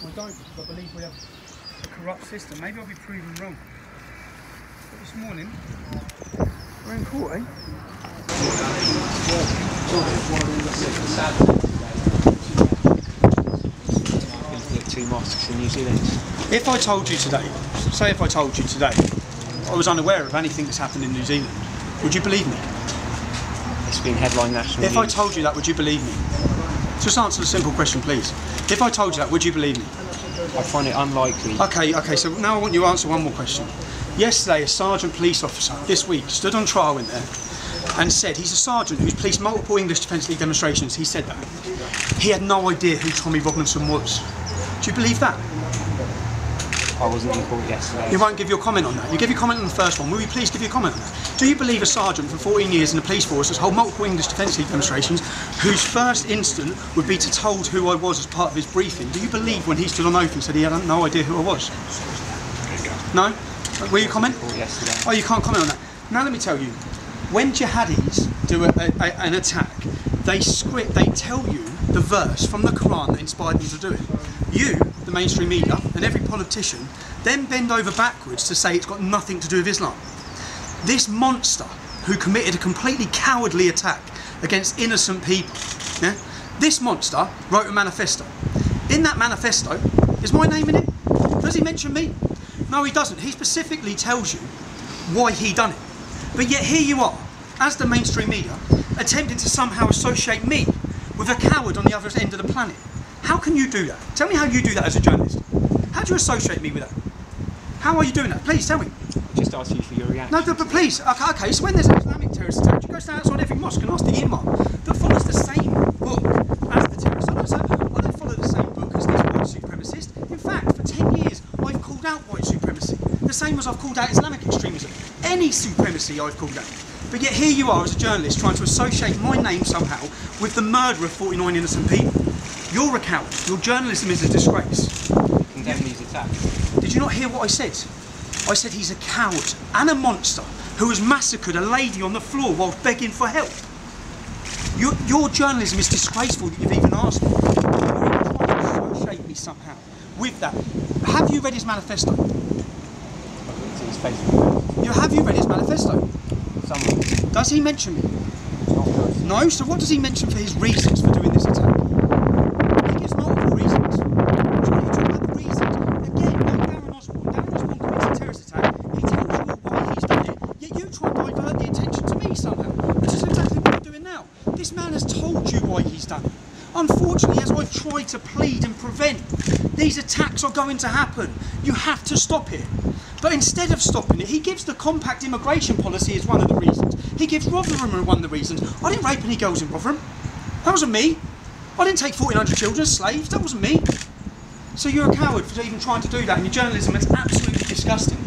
I don't, because I believe we have a corrupt system. Maybe I'll be proven wrong. But this morning, we're in court, eh? Two mosques in New Zealand. If I told you today, say if I told you today, I was unaware of anything that's happened in New Zealand, would you believe me? It's been headline national news. If I told you that, would you believe me? Just answer the simple question, please. If I told you that, would you believe me? I find it unlikely. Okay, so now I want you to answer one more question. Yesterday, a sergeant police officer, this week, stood on trial in there and said he's a sergeant who's policed multiple English Defence League demonstrations. He said that. He had no idea who Tommy Robinson was. Do you believe that? I wasn't in court yesterday. You won't give your comment on that. You give your comment on the first one. Will you please give your comment on that? Do you believe a sergeant for 14 years in the police force has held multiple English Defence League demonstrations whose first instant would be to told who I was as part of his briefing? Do you believe when he stood on oath and said he had no idea who I was? No? Will you comment? Yesterday. Oh, you can't comment on that. Now let me tell you, when jihadis do an attack, they tell you the verse from the Quran that inspired them to do it. You, the mainstream media, and every politician then bend over backwards to say it's got nothing to do with Islam. This monster who committed a completely cowardly attack against innocent people, yeah, this monster wrote a manifesto. In that manifesto, is my name in it? Does he mention me? No, he doesn't. He specifically tells you why he done it. But yet here you are, as the mainstream media, attempting to somehow associate me with a coward on the other end of the planet. How can you do that? Tell me how you do that as a journalist. How do you associate me with that? How are you doing that? Please tell me. Just ask you for your reaction. No, but please. Okay, so when there's an Islamic terrorist attack, you go stand outside every mosque and ask the imam that follows the same book as the terrorist. I don't follow the same book as this white supremacist. In fact, for 10 years, I've called out white supremacy. The same as I've called out Islamic extremism. Any supremacy I've called out. But yet here you are as a journalist trying to associate my name somehow with the murder of 49 innocent people. You're a coward. Your journalism is a disgrace. Condemn these attacks. Did you not hear what I said? I said he's a coward and a monster who has massacred a lady on the floor whilst begging for help. Your journalism is disgraceful that you've even asked me. You're even trying to associate me somehow with that. Have you read his manifesto? It's his Facebook. Have you read his manifesto? Some. Does he mention me? No, so what does he mention for his reasons for doing this attack? He gives multiple reasons. So when you talk about the reasons, again, like Darren Osborne commits a terrorist attack, he tells you all why he's done it, yet you try and divert the attention to me somehow, which is exactly what you're doing now. This man has told you why he's done it. Unfortunately, as I've tried to plead and prevent, these attacks are going to happen. You have to stop it. But instead of stopping it, he gives the compact immigration policy as one of the reasons. He gives Rotherham as one of the reasons. I didn't rape any girls in Rotherham. That wasn't me. I didn't take 1,400 children as slaves. That wasn't me. So you're a coward for even trying to do that, and your journalism is absolutely disgusting.